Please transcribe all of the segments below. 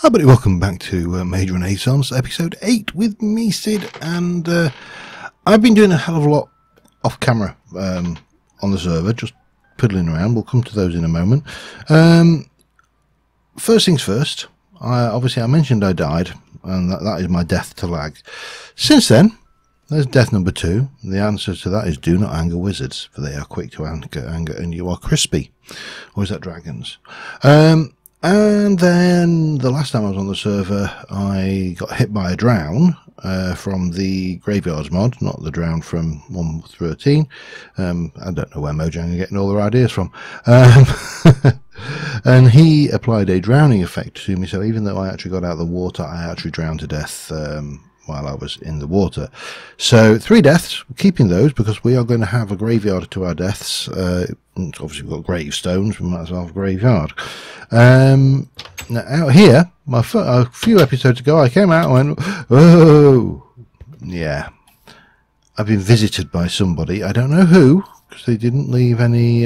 Hi buddy, welcome back to Mage Renaissance, episode 8 with me, Sid, and I've been doing a hell of a lot off camera on the server, just piddling around. We'll come to those in a moment. First things first, obviously I mentioned I died, and that is my death to lag. Since then, there's death number 2. The answer to that is do not anger wizards, for they are quick to anger and you are crispy. Or is that dragons? And then the last time I was on the server, I got hit by a drown from the Graveyards mod, not the drown from 1.13. I don't know where Mojang are getting all their ideas from. And he applied a drowning effect to me, so even though I actually got out of the water, I actually drowned to death while I was in the water. So 3 deaths, we're keeping those because we are going to have a graveyard to our deaths. Obviously we've got gravestones, we might as well have a graveyard. Now out here, a few episodes ago, I came out and went, oh, yeah. I've been visited by somebody, I don't know who, because they didn't leave any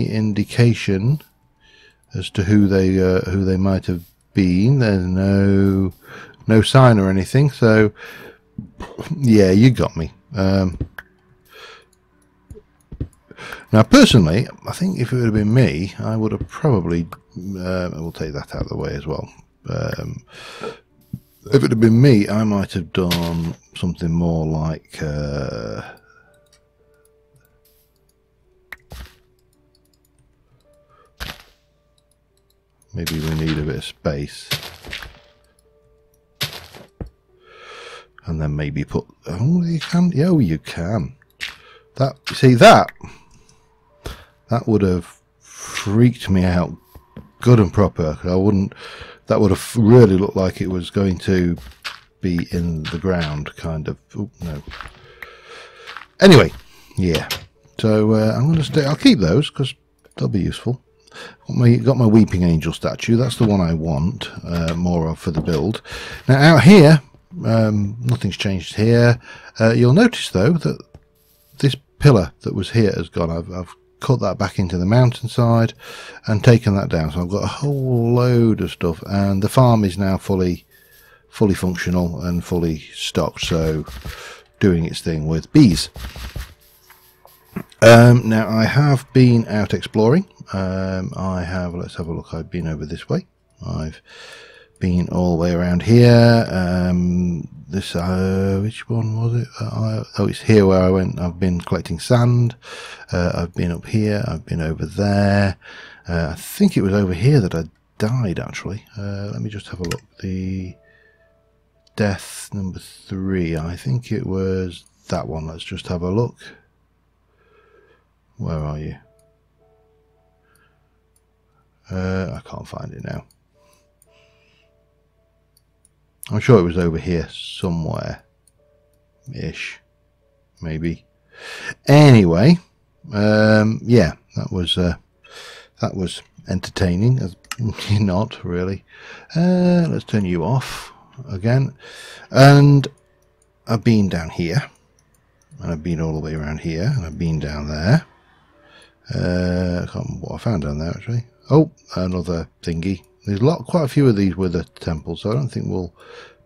indication as to who they might have been. There's no sign or anything, so yeah, you got me. Now personally, I think if it would have been me, I would have probably we'll take that out of the way as well. If it had been me, I might have done something more like maybe we need a bit of space. And then maybe put, oh, you can, yeah, oh, you can. That, see, that would have freaked me out good and proper. I wouldn't, that would have really looked like it was going to be in the ground, kind of. Oh, no. Anyway, yeah. So I'm going to stay, I'll keep those because they'll be useful. Got my Weeping Angel statue. That's the one I want more of for the build. Now out here, nothing's changed here. You'll notice though that this pillar that was here has gone. I've cut that back into the mountainside and taken that down, so I've got a whole load of stuff, and the farm is now fully functional and fully stocked, so doing its thing with bees. Now I have been out exploring. Let's have a look. I've been over this way. I've been all the way around here. This which one was it? Oh, it's here where I went. I've been collecting sand. I've been up here. I've been over there. I think it was over here that I died actually. Let me just have a look. The death number 3. I think it was that one. Let's just have a look. Where are you? I can't find it now. I'm sure it was over here somewhere ish, maybe. Anyway, yeah, that was entertaining. Not really. Let's turn you off again. And I've been down here, and I've been all the way around here, and I've been down there. I can't remember what I found down there actually. Oh, another thingy. There's quite a few of these with a temple, so I don't think we'll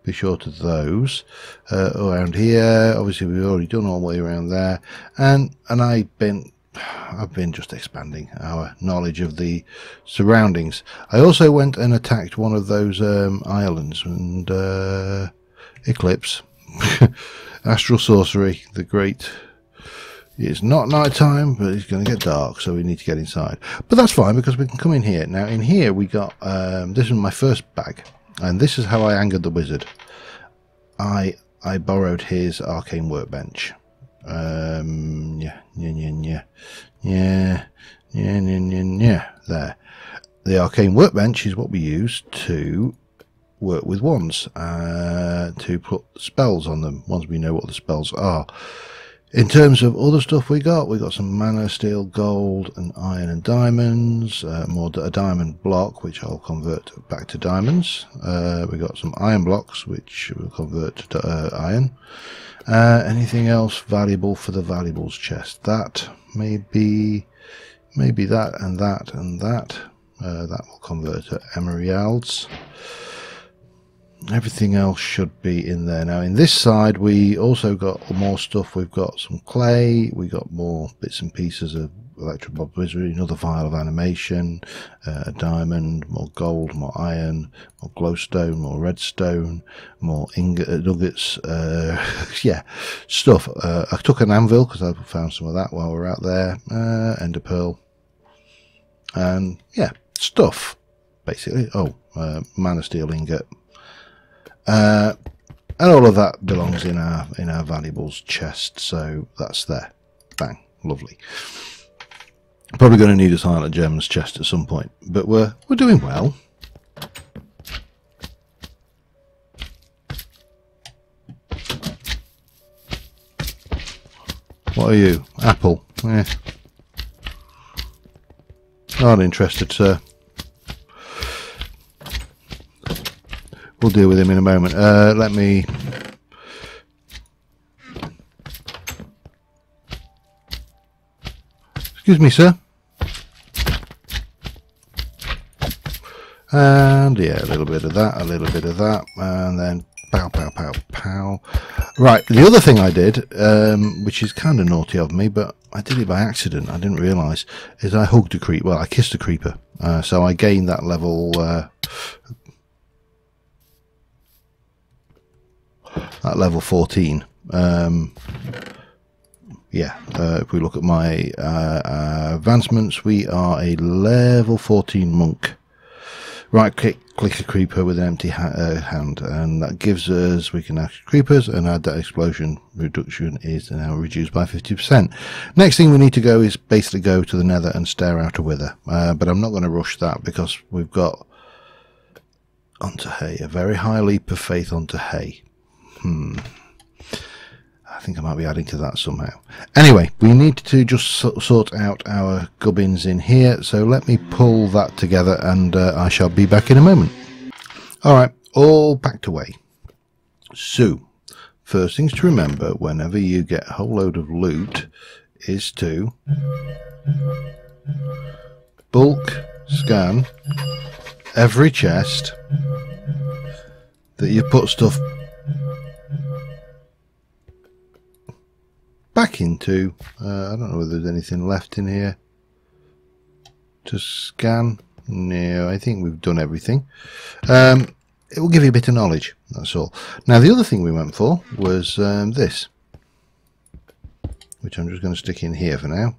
be short of those. Around here, obviously we've already done all the way around there, and I've been just expanding our knowledge of the surroundings. I also went and attacked one of those islands, and Eclipse, Astral Sorcery, the great. It's not night time, but it's going to get dark, so we need to get inside. But that's fine because we can come in here. Now in here we got, this is my first bag, and this is how I angered the wizard. I borrowed his arcane workbench. Yeah. There. The arcane workbench is what we use to work with wands, to put spells on them once we know what the spells are. In terms of other stuff we got some mana, steel, gold, and iron and diamonds, a diamond block, which I'll convert back to diamonds. We got some iron blocks, which we'll convert to iron. Anything else valuable for the valuables chest? That, maybe that, and that, and that. That will convert to emeralds. Everything else should be in there. Now in this side we also got more stuff. We've got some clay, we got more bits and pieces of electric wizardry, another vial of animation, a diamond, more gold, more iron, more glowstone, more redstone, more ingot nuggets, yeah, stuff. I took an anvil because I found some of that while we were out there, ender pearl, and yeah, stuff basically. Oh, mana steel ingot. And all of that belongs in our valuables chest, so that's there. Bang, lovely. Probably going to need a silent gems chest at some point, but we're doing well. What are you? Apple? Yeah. Not interested, sir. We'll deal with him in a moment. Let me... Excuse me, sir. And yeah, a little bit of that, a little bit of that, and then pow, pow, pow, pow. Right, the other thing I did, which is kind of naughty of me, but I did it by accident, I didn't realise, is I hugged a creeper. Well, I kissed a creeper. So I gained that level... at level 14. Yeah, if we look at my advancements, we are a level 14 monk. Right click a creeper with an empty hand, and that gives us, we can act creepers and add that explosion reduction is now reduced by 50%. Next thing we need to go is basically go to the nether and stare out a wither, but I'm not going to rush that because we've got onto hay, a very high leap of faith onto hay. I think I might be adding to that somehow. Anyway, we need to just sort out our gubbins in here, so let me pull that together and I shall be back in a moment. Alright, all packed away. So, first things to remember whenever you get a whole load of loot is to bulk scan every chest that you put stuff back into. I don't know whether there's anything left in here to scan. No, I think we've done everything. It will give you a bit of knowledge, that's all. Now the other thing we went for was this, which I'm just going to stick in here for now.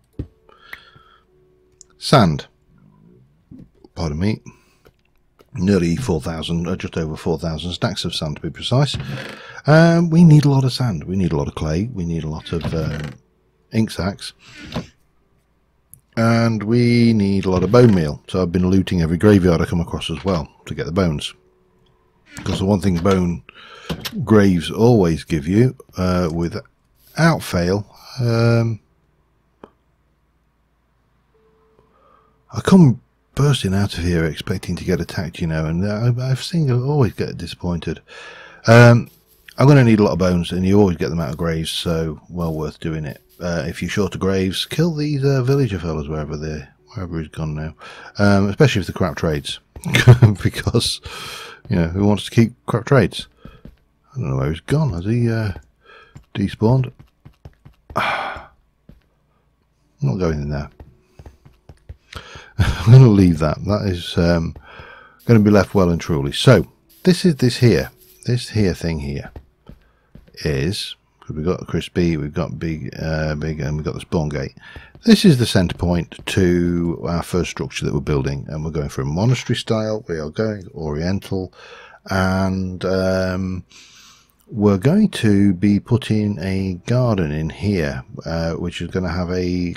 Sand. Pardon me. Nearly 4,000, just over 4,000 stacks of sand to be precise. We need a lot of sand, we need a lot of clay, we need a lot of ink sacks, and we need a lot of bone meal. So I've been looting every graveyard I come across as well to get the bones, because the one thing bone graves always give you, without fail, I come bursting out of here expecting to get attacked, you know, and I've seen you always get disappointed. I'm going to need a lot of bones, and you always get them out of graves, so well worth doing it. If you're short of graves, kill these villager fellas wherever he's gone now, especially if the crap trades, because you know who wants to keep crap trades. I don't know where he's gone. Has he despawned? I'm not going in there. I'm going to leave that. That is going to be left well and truly. So this here thing here is, because we've got a crispy, we've got big, and we've got the spawn gate. This is the center point to our first structure that we're building, and we're going for a monastery style. We are going oriental, and we're going to be putting a garden in here, which is going to have a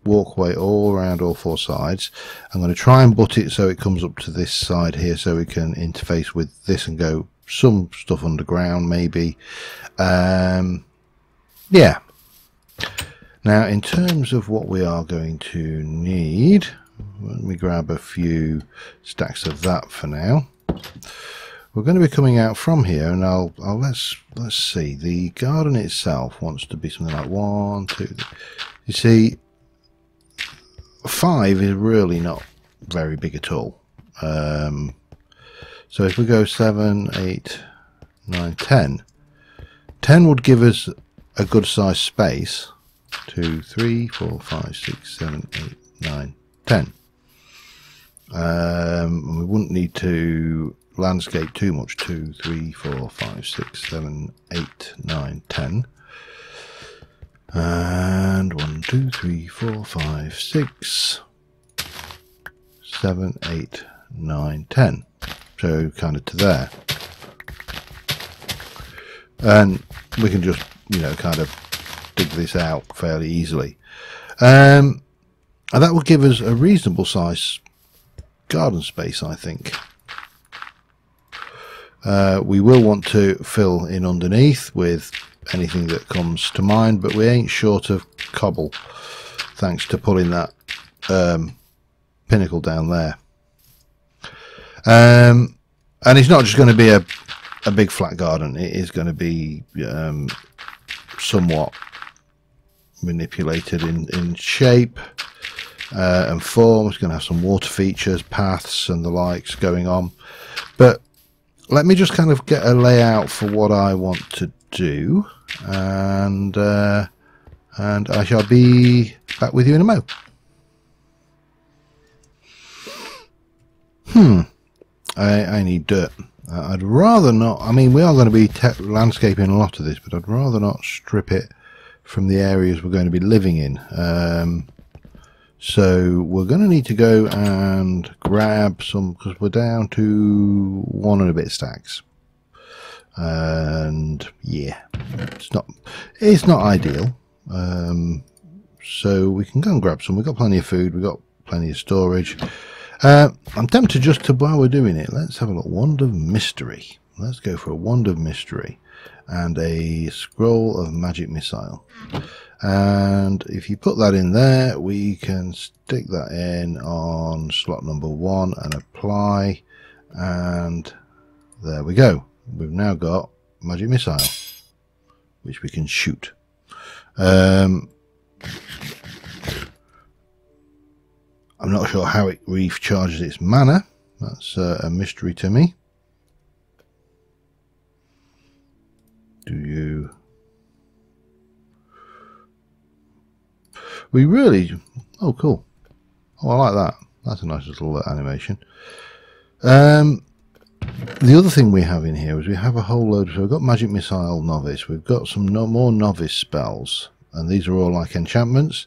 walkway all around all four sides. I'm going to try and butt it so it comes up to this side here, so we can interface with this and go some stuff underground maybe. Yeah, now in terms of what we are going to need, let me grab a few stacks of that for now. We're going to be coming out from here, and I'll let's see. The garden itself wants to be something like 1, 2. You see, 5 is really not very big at all. So if we go 7, 8, 9, 10, 10 would give us a good size space. 2, 3, 4, 5, 6, 7, 8, 9, 10. And we wouldn't need to landscape too much. 2, 3, 4, 5, 6, 7, 8, 9, 10. And 1, 2, 3, 4, 5, 6, 7, 8, 9, 10. So kind of to there. And we can just, you know, kind of dig this out fairly easily. And that will give us a reasonable size garden space, I think. We will want to fill in underneath with anything that comes to mind, but we ain't short of cobble thanks to pulling that pinnacle down there. And it's not just going to be a big flat garden. It is going to be somewhat manipulated in shape and form. It's going to have some water features, paths and the likes going on. But let me just kind of get a layout for what I want to do, and I shall be back with you in a mo. I need dirt. I'd rather not. I mean, we are going to be landscaping a lot of this, but I'd rather not strip it from the areas we're going to be living in. So we're going to need to go and grab some, because we're down to 1 and a bit stacks. And yeah, it's not ideal. So we can go and grab some. We've got plenty of food. We've got plenty of storage. I'm tempted just to, while we're doing it, let's have a look. Wand of Mystery. Let's go for a Wand of Mystery and a Scroll of Magic Missile. And if you put that in there, we can stick that in on slot number 1 and apply, and there we go. We've now got Magic Missile, which we can shoot. I'm not sure how it recharges its mana. That's a mystery to me. Do you... We really... Oh, cool. Oh, I like that. That's a nice little animation. The other thing we have in here is we have a whole load. So we've got Magic Missile Novice. We've got some more Novice spells. And these are all like enchantments.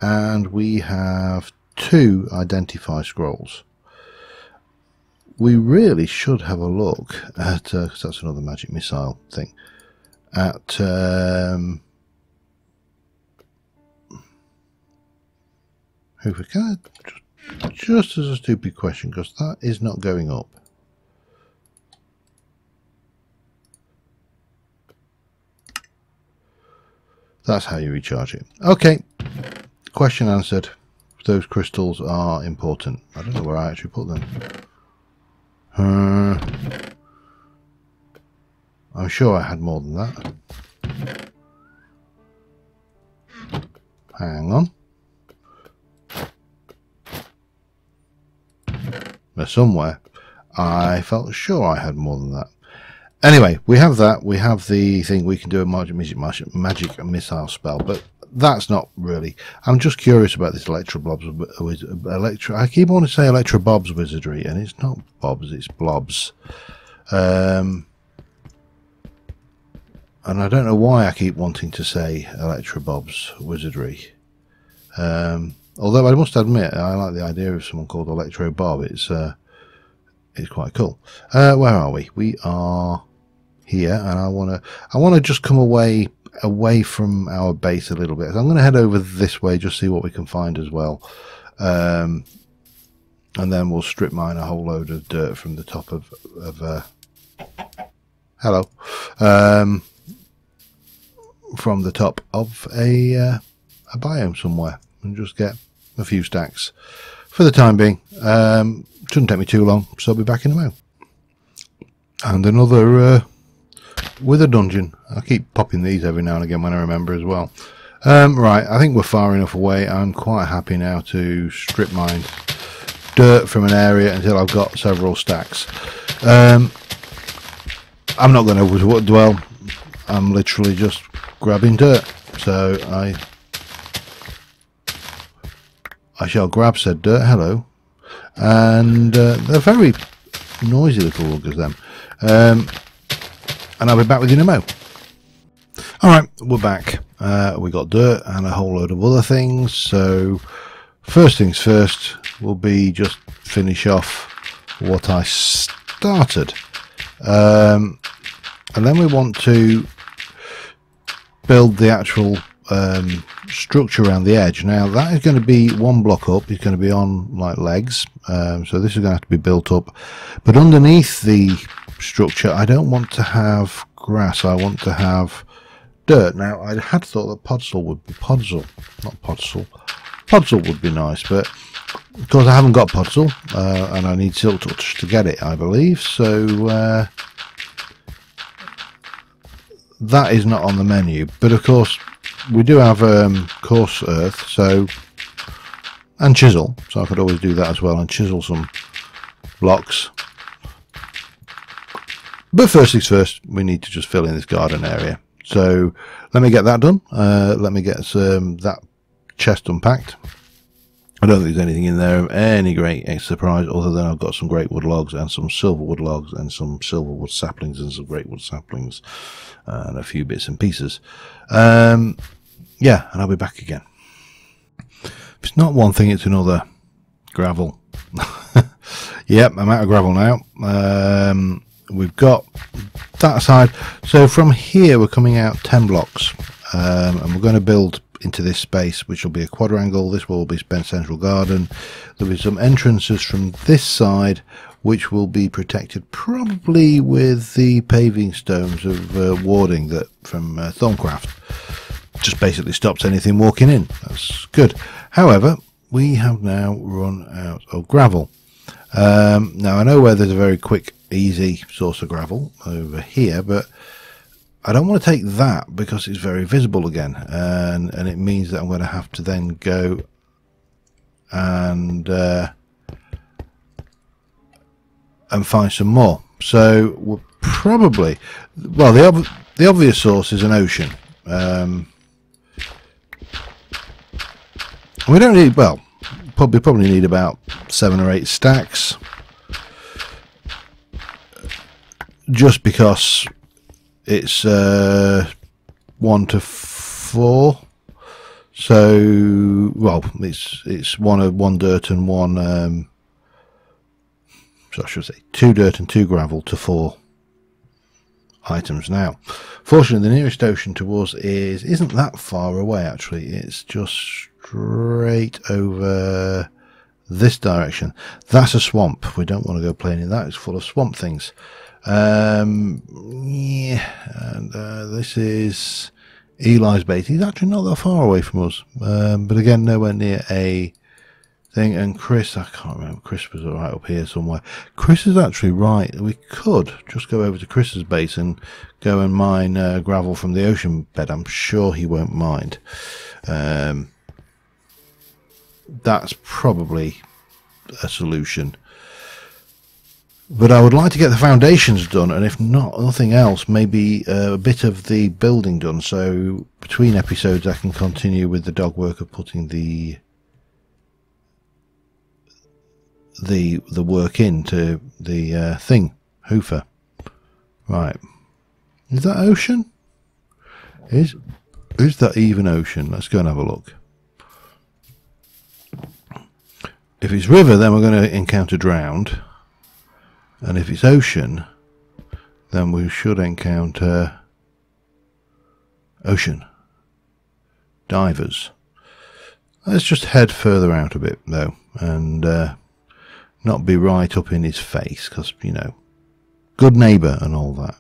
And we have 2 Identify Scrolls. We really should have a look at... because that's another Magic Missile thing. At... just as a stupid question, because that is not going up. That's how you recharge it. Okay, question answered. Those crystals are important. I don't know where I actually put them. I'm sure I had more than that. Hang on. There somewhere. I felt sure I had more than that. Anyway, we have that. We have the thing we can do a magic missile spell, but that's not really. I'm just curious about this I keep wanting to say Electro Bob's wizardry, and it's not Bob's, it's Blob's. And I don't know why I keep wanting to say Electro Bob's wizardry. Although I must admit, I like the idea of someone called Electro Bob. It's quite cool. Where are we? We are here, and I wanna just come away from our base a little bit. So I'm going to head over this way, just see what we can find as well, and then we'll strip mine a whole load of dirt from the top of hello, from the top of a biome somewhere, and just get a few stacks for the time being. Shouldn't take me too long, so I'll be back in a moment. And another wither dungeon. I keep popping these every now and again when I remember as well. Right, I think we're far enough away. I'm quite happy now to strip mine dirt from an area until I've got several stacks. I'm not going to dwell. I'm literally just grabbing dirt. So I shall grab said dirt. Hello. And they're very noisy little loggers, them. And I'll be back with you in a mo. Alright, we're back. We got dirt and a whole load of other things. So first things first will be just finish off what I started. And then we want to build the actual structure around the edge. Now that is going to be one block up. It's going to be on like legs, so this is going to have to be built up, but underneath the structure I don't want to have grass. I want to have dirt. Now I had thought that podzol would be podzol would be nice, but of course I haven't got podzol, and I need silk touch to get it, I believe, so that is not on the menu. But of course we do have coarse earth, so, and chisel, so I could always do that as well and chisel some blocks. But first things first, we need to just fill in this garden area. So let me get that done. Let me get that chest unpacked. I don't think there's anything in there of any great surprise, other than I've got some great wood logs and some silver wood logs and some silver wood saplings and some great wood saplings and a few bits and pieces. Yeah, and I'll be back again. If it's not one thing, it's another. Gravel. Yep, I'm out of gravel now. We've got that side. So from here we're coming out 10 blocks, and we're going to build into this space, which will be a quadrangle. This will be spent central garden. There'll be some entrances from this side, which will be protected probably with the paving stones of warding that from Thorncraft. Just basically stops anything walking in. That's good. However, we have now run out of gravel. Now I know where there's a very quick, easy source of gravel over here, but I don't want to take that because it's very visible again, and it means that I'm going to have to then go and find some more. So we'll probably, well, the obvious source is an ocean. We don't need, well, probably need about 7 or 8 stacks, just because it's 1 to 4. So, well, it's one dirt and one. So I should say 2 dirt and 2 gravel to 4 items. Now, fortunately, the nearest ocean to us isn't that far away. Actually, it's just straight over this direction. That's a swamp. We don't want to go playing in that. It's full of swamp things. Yeah, and this is Eli's base. He's actually not that far away from us, but again, nowhere near a thing. And Chris, I can't remember. Chris was right up here somewhere. Chris is actually right. We could just go over to Chris's base and go and mine gravel from the ocean bed. I'm sure he won't mind. That's probably a solution. But I would like to get the foundations done, and if not, nothing else, maybe a bit of the building done. So between episodes, I can continue with the dog work of putting the work into the thing, hoofer. Right, is that ocean? Is that even ocean? Let's go and have a look. If it's river, then we're going to encounter drowned. And if it's ocean, then we should encounter ocean divers. Let's just head further out a bit though, and not be right up in his face, because, you know, good neighbour and all that.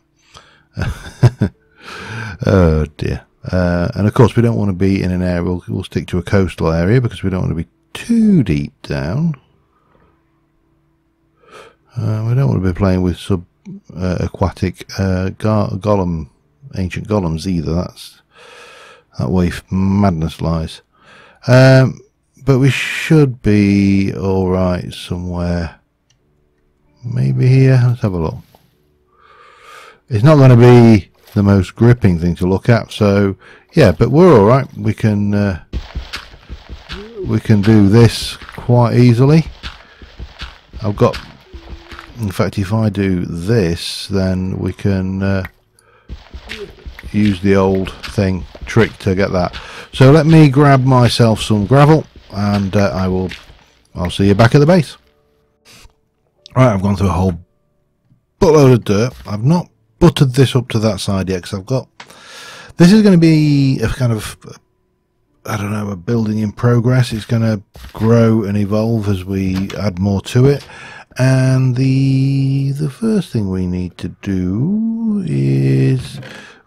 Oh dear. And of course we don't want to be in an area, we'll stick to a coastal area because we don't want to be too deep down. We don't want to be playing with aquatic golem, ancient golems either. That's that way madness lies. but we should be all right somewhere. Maybe here. Let's have a look. It's not going to be the most gripping thing to look at, so yeah, but we're all right. We can do this quite easily. I've got, in fact, if I do this, then we can use the old trick to get that. So let me grab myself some gravel, and I'll see you back at the base. Right, I've gone through a whole buttload of dirt. I've not buttered this up to that side yet because I've got, this is going to be a kind of, I don't know, a building in progress. It's going to grow and evolve as we add more to it. And the first thing we need to do is,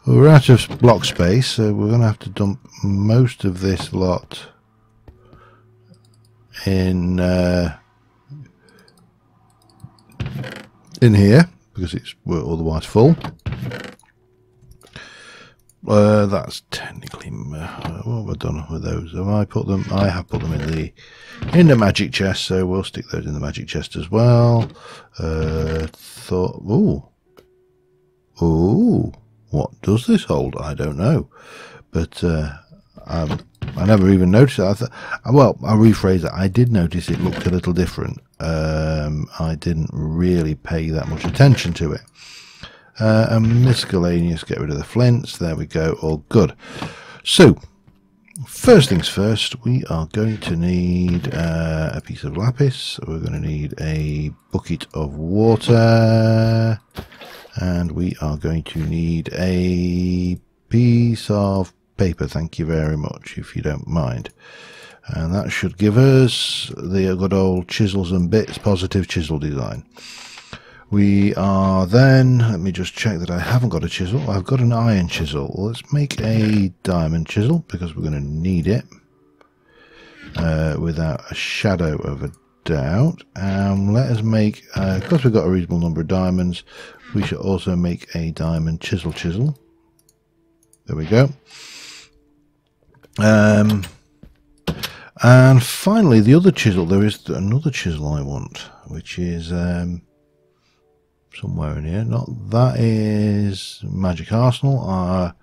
we're out of block space, so we're going to have to dump most of this lot in here because we're otherwise full. That's technically what have I done with those? Have I put them? I have put them in the magic chest, so we'll stick those in the magic chest as well. Ooh, what does this hold? I don't know, but I never even noticed it. Well, I'll rephrase that. I did notice it looked a little different. I didn't really pay that much attention to it. Miscellaneous, get rid of the flints. There we go, all good. So, first things first, we are going to need a piece of lapis. We're going to need a bucket of water. And we are going to need a piece of paper, thank you very much, if you don't mind. And that should give us the good old chisels and bits, positive chisel design. We are then, let me just check that I haven't got a chisel. I've got an iron chisel. Let's make a diamond chisel because we're going to need it without a shadow of a doubt. Let us make, because we've got a reasonable number of diamonds, we should also make a diamond chisel. There we go. And finally, the other chisel, there is another chisel I want, which is somewhere in here. Not that is Magic Arsenal.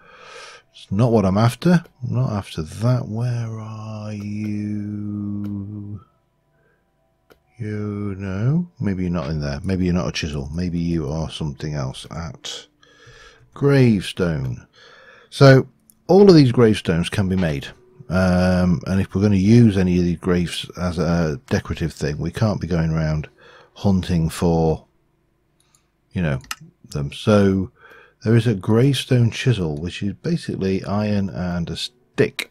It's not what I'm after. I'm not after that. Where are you? You know, maybe you're not in there. Maybe you're not a chisel. Maybe you are something else. At gravestone. So all of these gravestones can be made. And if we're going to use any of these graves as a decorative thing, we can't be going around hunting for, you know, them. So there is a gravestone chisel, which is basically iron and a stick,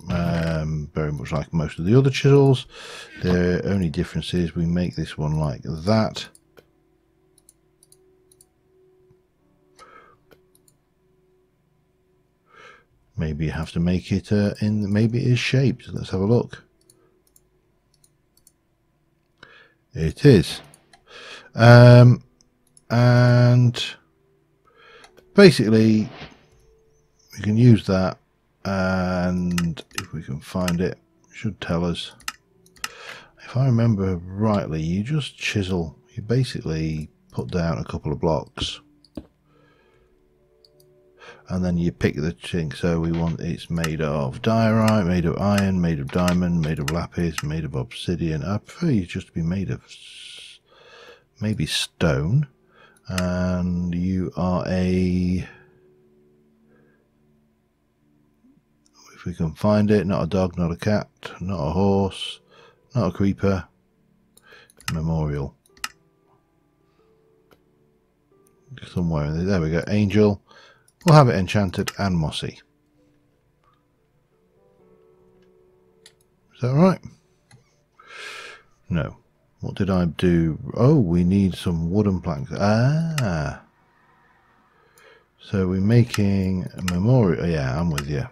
very much like most of the other chisels. The only difference is we make this one like that. Maybe you have to make it maybe it is shaped. Let's have a look. It is. And basically we can use that, and if we can find it, it should tell us. If I remember rightly, you just chisel, you basically put down a couple of blocks and then you pick the thing. So we want, it's made of diorite, made of iron, made of diamond, made of lapis, made of obsidian. I prefer you just to be made of maybe stone. And you are a, if we can find it, not a dog, not a cat, not a horse, not a creeper, memorial. Somewhere in there, we go, angel. We'll have it enchanted and mossy. Is that right? No. What did I do? Oh, we need some wooden planks. Ah. So we're making a memorial. Yeah, I'm with you.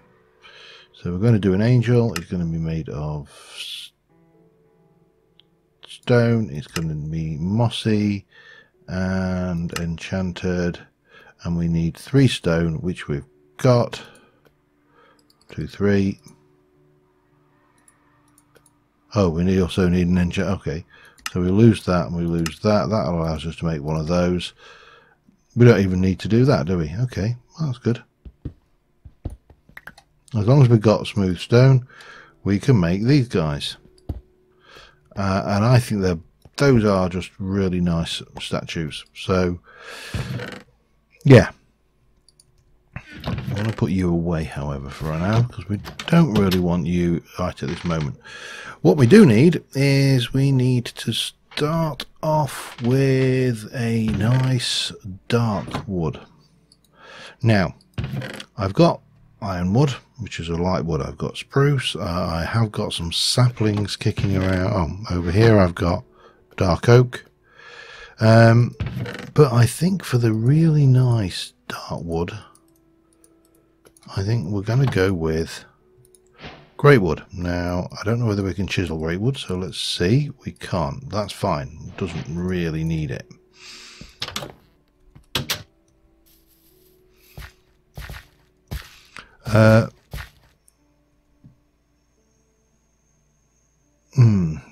So we're going to do an angel. It's going to be made of stone. It's going to be mossy and enchanted. And we need 3 stone, which we've got. 2, 3. Oh, we also need an engine. Okay, so we lose that and we lose that. That allows us to make one of those. We don't even need to do that, do we? Okay, well, that's good. As long as we've got smooth stone, we can make these guys. And I think those are just really nice statues. So, yeah. I want to put you away, however, for now, because we don't really want you right at this moment. What we do need is we need to start off with a nice dark wood. Now, I've got ironwood, which is a light wood. I've got spruce. I have got some saplings kicking around. Oh, over here I've got dark oak. But I think for the really nice dark wood, I think we're going to go with great wood. Now, I don't know whether we can chisel great wood, so let's see. We can't. That's fine. Doesn't really need it.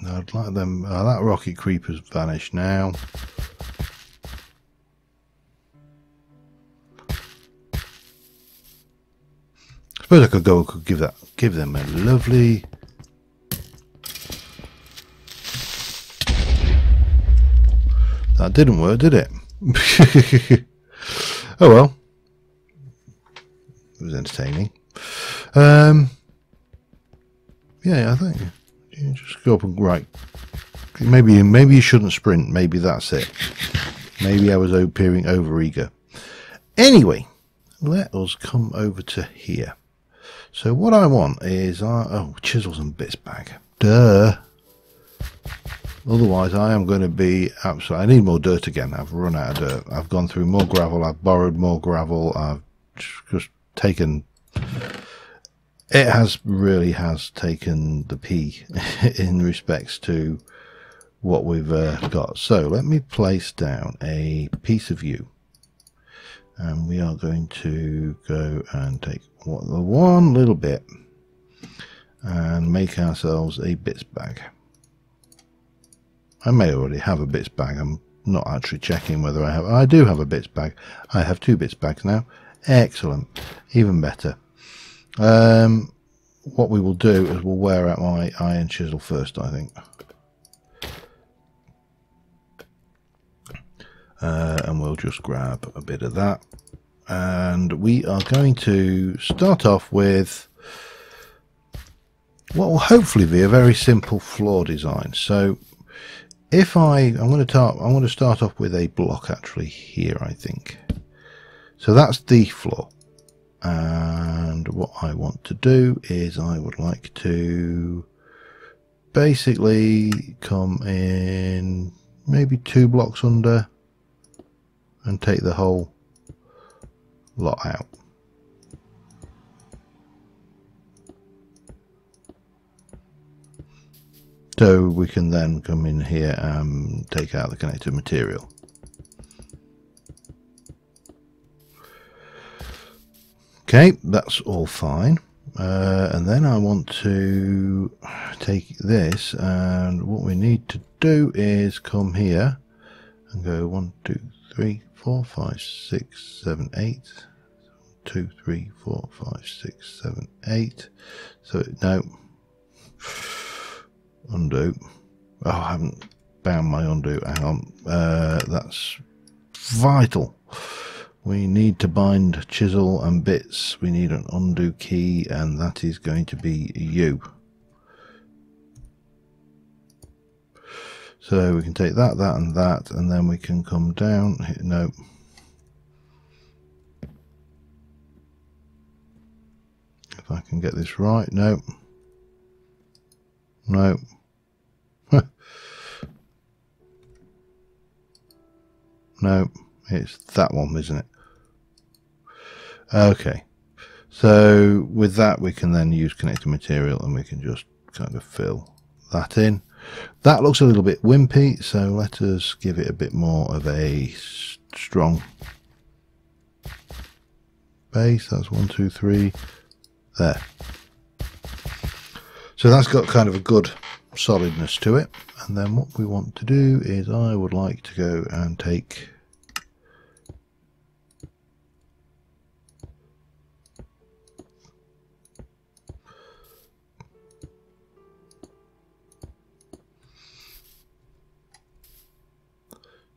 I'd like them. That rocket creeper's vanished now. I suppose I could give them a lovely. That didn't work, did it? Oh well. It was entertaining. Yeah, I think you just go up and right. Maybe you shouldn't sprint. Maybe that's it. Maybe I was appearing over eager. Anyway, let us come over to here. So what I want is chisels and bits bag. Duh. Otherwise, I am going to be absolutely. I need more dirt again. I've run out of dirt. I've gone through more gravel. I've borrowed more gravel. I've just taken. It really has taken the pee in respects to what we've got. So let me place down a piece of you, and we are going to go and take one little bit and make ourselves a bits bag. I may already have a bits bag. I'm not actually checking whether I have. I do have a bits bag. I have 2 bits bags now. Excellent. Even better. What we will do is we'll wear out my iron chisel first, I think. And we'll just grab a bit of that. And we are going to start off with what will hopefully be a very simple floor design. So if I'm going to start off with a block actually here, I think. So that's the floor. And what I want to do is I would like to basically come in maybe 2 blocks under and take the whole lot out. So we can then come in here and take out the connected material. Okay, that's all fine. And then I want to take this, and what we need to do is come here and go 1, 2, 3, 4, 5, 6, 7, 8. 2, 3, 4, 5, 6, 7, 8. So no. Undo. Oh, I haven't bound my undo. Hang on. That's vital. We need to bind chisel and bits. We need an undo key, and that is going to be you. So we can take that, that, and that, and then we can come down. No. If I can get this right. No. No. No. It's that one, isn't it? Okay, so with that we can then use connected material, and we can just kind of fill that in. That looks a little bit wimpy, so let us give it a bit more of a strong base. That's 1, 2, 3 there. So that's got kind of a good solidness to it. And then what we want to do is I would like to go and take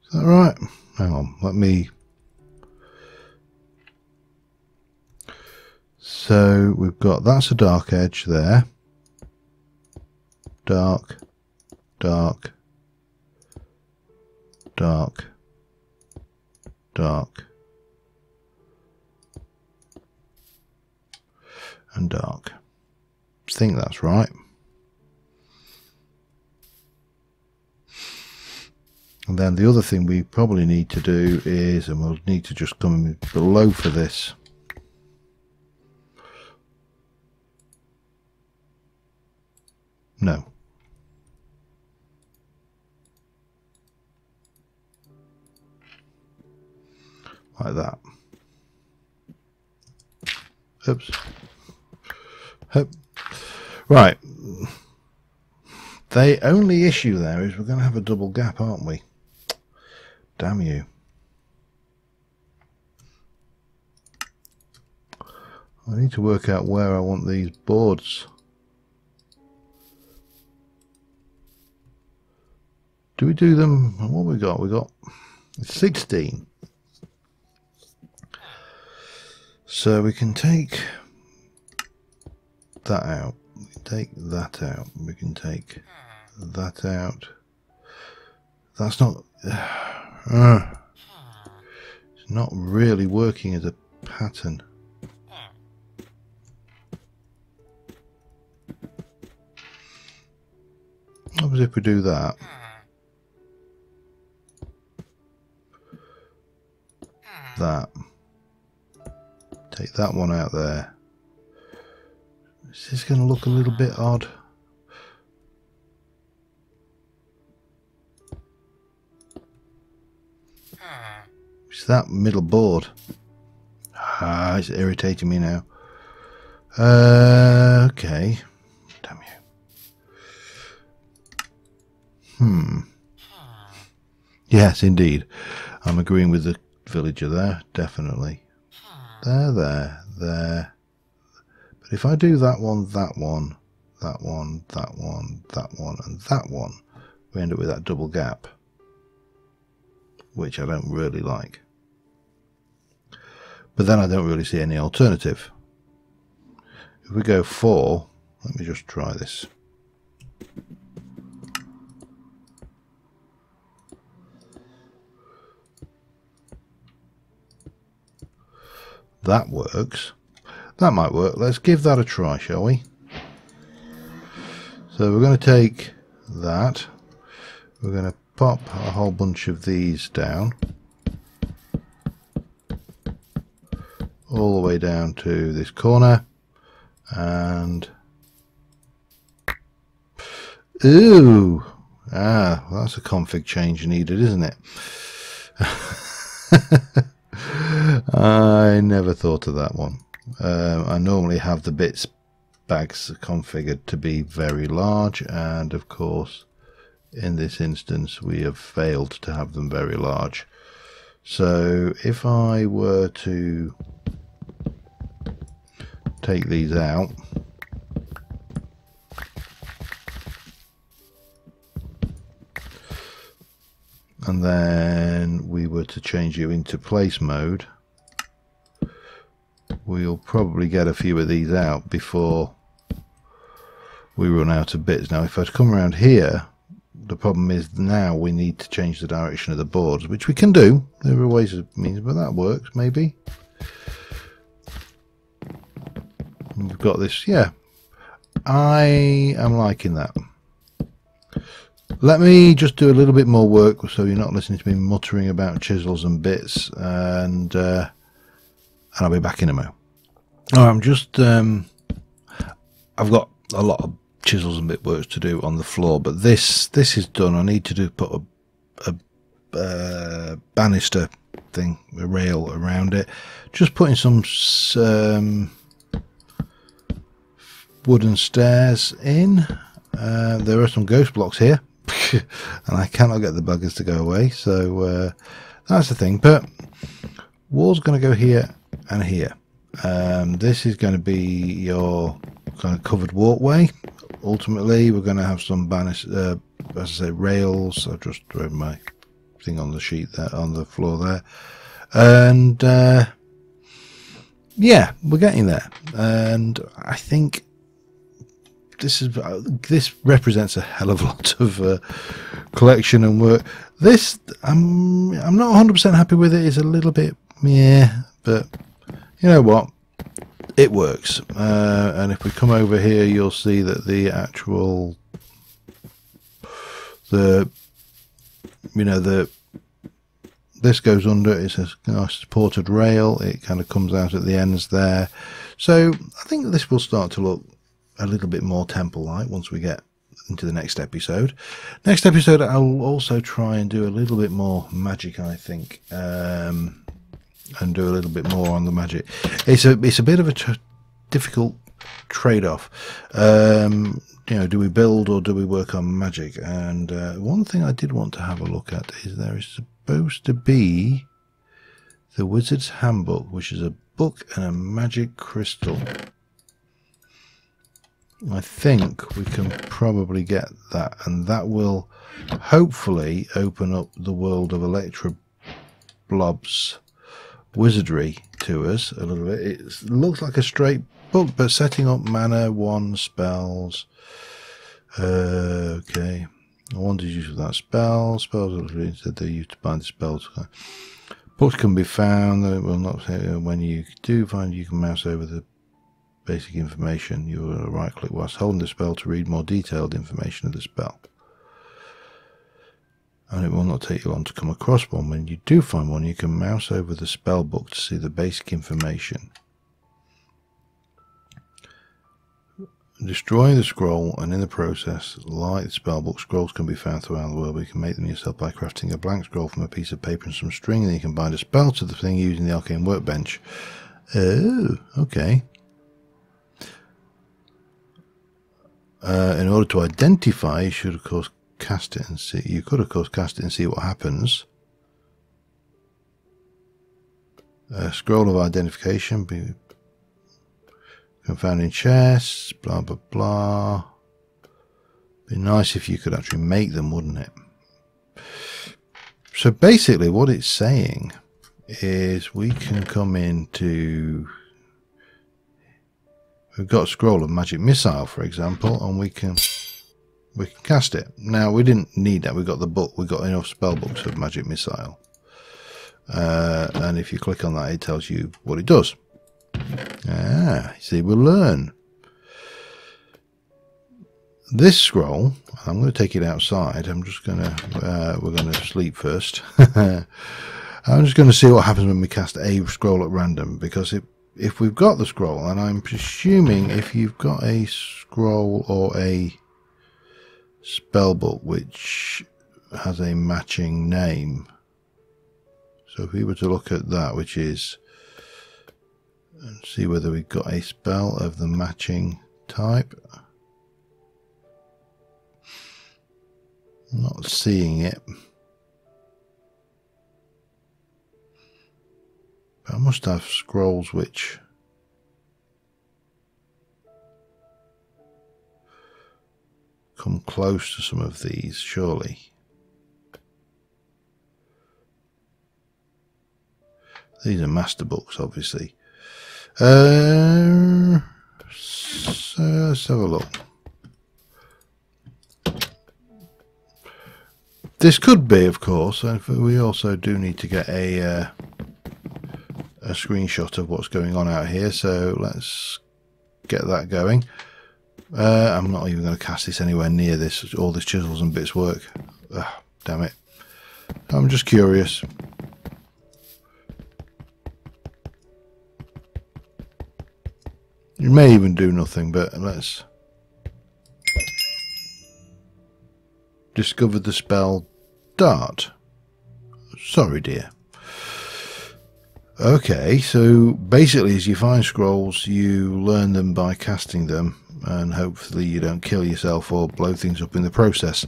is that right? Hang on, let me. So we've got, that's a dark edge there. Dark, dark, dark, dark, and dark. I think that's right. And then the other thing we probably need to do is, and we'll need to just come below for this. No. Like that. Oops. Hope. Right. The only issue there is we're going to have a double gap, aren't we? Damn you. I need to work out where I want these boards. Do we do them? What have we got? We got 16. So we can take that out. We can take that out. We can take that out. That's not. It's not really working as a pattern. What happens if we do that? That. Take that one out there. Is this going to look a little bit odd? It's that middle board. It's irritating me now. Okay. Damn you. Yes, indeed. I'm agreeing with the villager there, definitely. There. But if I do that one, that one, that one, that one, that one, and that one, we end up with that double gap, which I don't really like. But then I don't really see any alternative. If we go 4, let me just try this. That works. That might work. Let's give that a try, shall we? So we're going to take that. We're going to pop a whole bunch of these down. All the way down to this corner. And... ooh! Ah, well, that's a config change needed, isn't it? I never thought of that one. I normally have the bits bags configured to be very large, and of course in this instance we have failed to have them very large. So if I were to take these out, and then we were to change you into place mode, we'll probably get a few of these out before we run out of bits. Now if I come around here, the problem is now we need to change the direction of the boards, which we can do. There are ways of means, but that works maybe. And we've got this, yeah. I am liking that. Let me just do a little bit more work so you're not listening to me muttering about chisels and bits, and I'll be back in a moment. I'm just I've got a lot of chisels and bit works to do on the floor, but this is done. I need to put a banister thing, a rail around it. Just putting some wooden stairs in, There are some ghost blocks here, and I cannot get the buggers to go away, so that's the thing. But wall's going to go here and here. This is going to be your kind of covered walkway. Ultimately, we're going to have some as I say, rails. I've just thrown my thing on the sheet there, on the floor there, and yeah, we're getting there. And I think this represents a hell of a lot of collection and work. This I'm not 100% happy with it. It's a little bit but you know what, it works. And if we come over here, you'll see that the actual this goes under. It's a nice supported rail. It kind of comes out at the ends there. So I think this will start to look a little bit more temple-like once we get into the next episode. Next episode, I'll also try and do a little bit more magic, I think, and do a little bit more on the magic. It's a bit of a difficult trade-off. You know, do we build or do we work on magic? And one thing I did want to have a look at is there is supposed to be the Wizard's Handbook, which is a book and a magic crystal. I think we can probably get that, and that will hopefully open up the world of Electra Blob's wizardry to us a little bit. It looks like a straight book, but setting up mana, wand, spells. Okay, wand is used for that spell. Spells are instead they're used to bind the spells. Books can be found. It will not say when you do find. You can mouse over the basic information. You will right click whilst holding the spell to read more detailed information of the spell, and it will not take you long to come across one. When you do find one, you can mouse over the spell book to see the basic information. Destroy the scroll, and in the process, like the spellbook, scrolls can be found throughout the world. But you can make them yourself by crafting a blank scroll from a piece of paper and some string, and then you can bind a spell to the thing using the arcane workbench. Oh, okay. In order to identify, you should of course cast it and see. You could of course cast it and see what happens. Scroll of identification found in chests, blah blah blah. Be nice if you could actually make them, wouldn't it? So basically what it's saying is we can come into, we've got a scroll of magic missile, for example, and we can cast it. Now we didn't need that, we got the book, we got enough spell books of magic missile, and if you click on that it tells you what it does. See, we'll learn. This scroll, I'm going to take it outside. I'm just going to, we're going to sleep first. I'm just going to see what happens when we cast a scroll at random, because if we've got the scroll, and I'm presuming if you've got a scroll or a spell book which has a matching name, so if we were to look at that, which is, and see whether we've got a spell of the matching type. I'm not seeing it, but I must have scrolls which come close to some of these, surely. These are master books, obviously. So let's have a look. This could be, of course, and we also do need to get a screenshot of what's going on out here, so let's get that going. I'm not even going to cast this anywhere near this, all this chisels and bits work. Ugh, damn it. I'm just curious. You may even do nothing, but let's discover the spell Dart. Sorry, dear. Okay, so basically as you find scrolls, you learn them by casting them. and hopefully you don't kill yourself or blow things up in the process.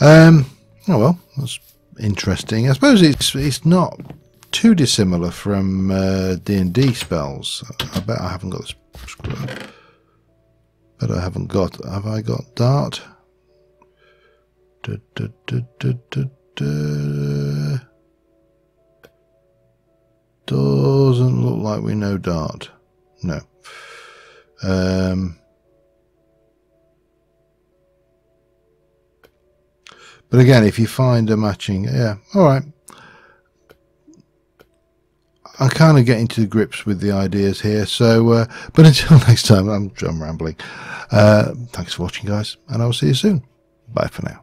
Oh well, that's interesting. I suppose it's not too dissimilar from D&D spells. I bet I haven't got this. But I haven't got. Have I got dart? Doesn't look like we know dart. No. But again, if you find a matching, yeah, all right. I'm kind of getting to grips with the ideas here. So, but until next time, I'm rambling. Thanks for watching, guys, and I'll see you soon. Bye for now.